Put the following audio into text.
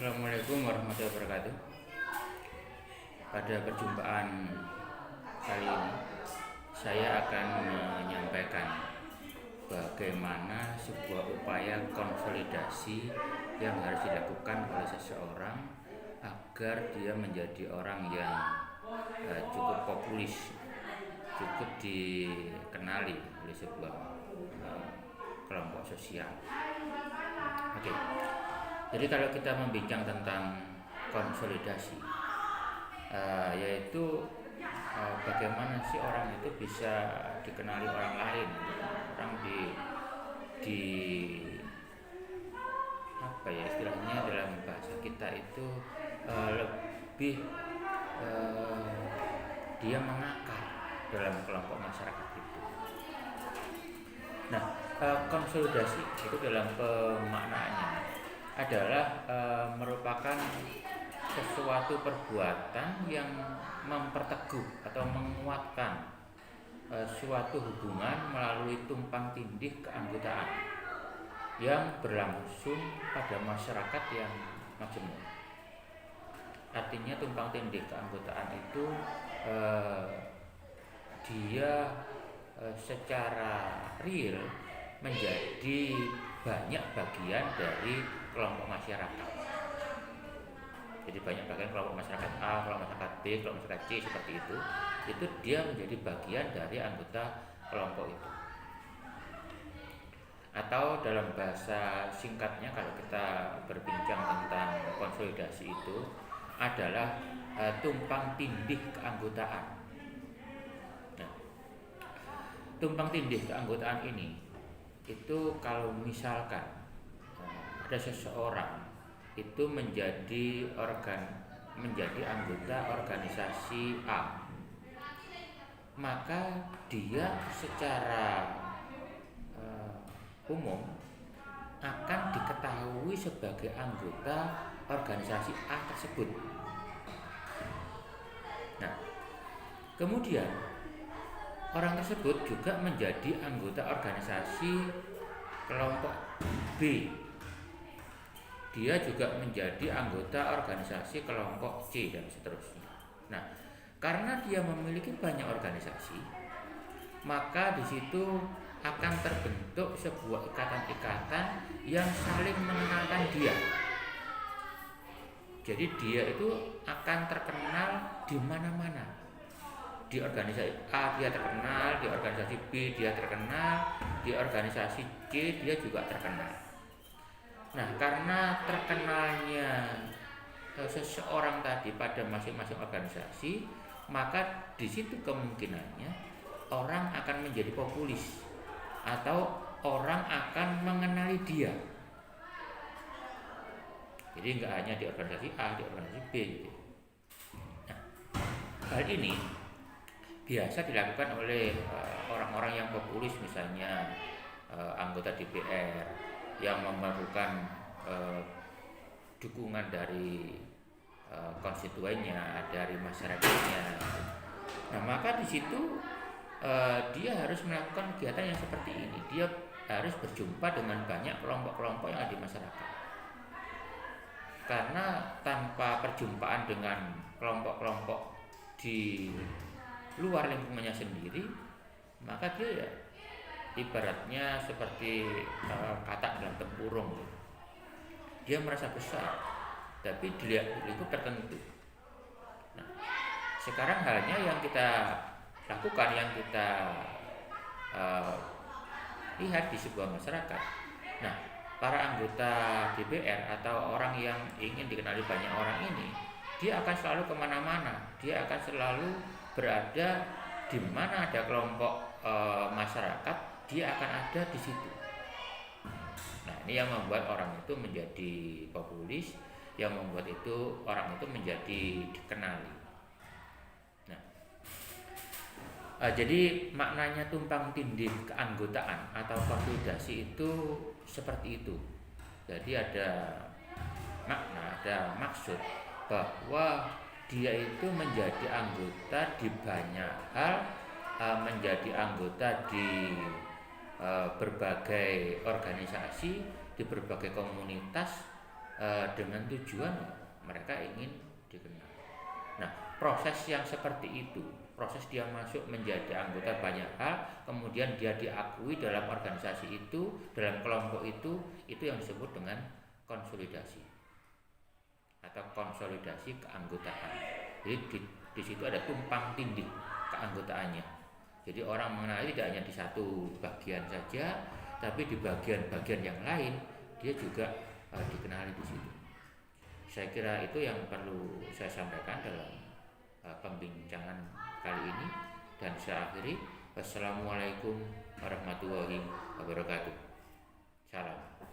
Assalamualaikum warahmatullahi wabarakatuh. Pada perjumpaan kali ini, saya akan menyampaikan bagaimana sebuah upaya konsolidasi yang harus dilakukan oleh seseorang agar dia menjadi orang yang cukup populis, cukup dikenali oleh sebuah kelompok sosial. Oke. Jadi kalau kita membincang tentang konsolidasi, yaitu bagaimana sih orang itu bisa dikenali orang lain, orang di apa ya istilahnya dalam bahasa kita itu lebih dia mengakar dalam kelompok masyarakat itu. Nah, konsolidasi itu dalam pemaknaannya adalah merupakan sesuatu perbuatan yang memperteguh atau menguatkan suatu hubungan melalui tumpang tindih keanggotaan yang berlangsung pada masyarakat yang majemuk. Artinya tumpang tindih keanggotaan itu dia secara real menjadi banyak bagian dari kelompok masyarakat. Jadi banyak bagian kelompok masyarakat A, kelompok masyarakat B, kelompok masyarakat C seperti itu dia menjadi bagian dari anggota kelompok itu. Atau dalam bahasa singkatnya kalau kita berbincang tentang konsolidasi itu adalah tumpang tindih keanggotaan. Nah, tumpang tindih keanggotaan ini itu kalau misalkan ada seseorang itu menjadi anggota organisasi A, maka dia secara umum akan diketahui sebagai anggota organisasi A tersebut. Nah, kemudian orang tersebut juga menjadi anggota organisasi kelompok B. Dia juga menjadi anggota organisasi kelompok C dan seterusnya. Nah, karena dia memiliki banyak organisasi, maka di situ akan terbentuk sebuah ikatan-ikatan yang saling mengenalkan dia. Jadi dia itu akan terkenal di mana-mana. Di organisasi A dia terkenal, di organisasi B dia terkenal, di organisasi C dia juga terkenal. Nah, karena terkenalnya seseorang tadi pada masing-masing organisasi, maka di situ kemungkinannya orang akan menjadi populis atau orang akan mengenali dia. Jadi nggak hanya di organisasi A, di organisasi B gitu. Nah, hal ini biasa dilakukan oleh orang-orang yang populis, misalnya anggota DPR yang memerlukan dukungan dari konstituennya, dari masyarakatnya. Nah, maka di situ dia harus melakukan kegiatan yang seperti ini. Dia harus berjumpa dengan banyak kelompok-kelompok yang ada di masyarakat. Karena tanpa perjumpaan dengan kelompok-kelompok di luar lingkungannya sendiri, maka dia ibaratnya seperti katak dalam tempurung. Dia merasa besar, tapi di lingkup tertentu. Nah, sekarang halnya yang kita lakukan, yang kita lihat di sebuah masyarakat. Nah, para anggota DPR atau orang yang ingin dikenali banyak orang ini, dia akan selalu kemana-mana. Dia akan selalu berada di mana ada kelompok masyarakat, dia akan ada di situ. Nah, ini yang membuat orang itu menjadi populis, yang membuat itu orang itu menjadi dikenali. Nah, jadi maknanya tumpang tindih keanggotaan atau konsolidasi itu seperti itu. Jadi ada makna, ada maksud bahwa dia itu menjadi anggota di banyak hal, menjadi anggota di berbagai organisasi, di berbagai komunitas, dengan tujuan mereka ingin dikenal. Nah, proses yang seperti itu, proses dia masuk menjadi anggota banyak hal, kemudian dia diakui dalam organisasi itu, dalam kelompok itu yang disebut dengan konsolidasi atau konsolidasi keanggotaan. Jadi di situ ada tumpang tindih keanggotaannya. Jadi orang mengenali tidak hanya di satu bagian saja, tapi di bagian-bagian yang lain dia juga dikenali di situ. Saya kira itu yang perlu saya sampaikan dalam pembincangan kali ini, dan saya akhiri. Wassalamualaikum warahmatullahi wabarakatuh. Salam.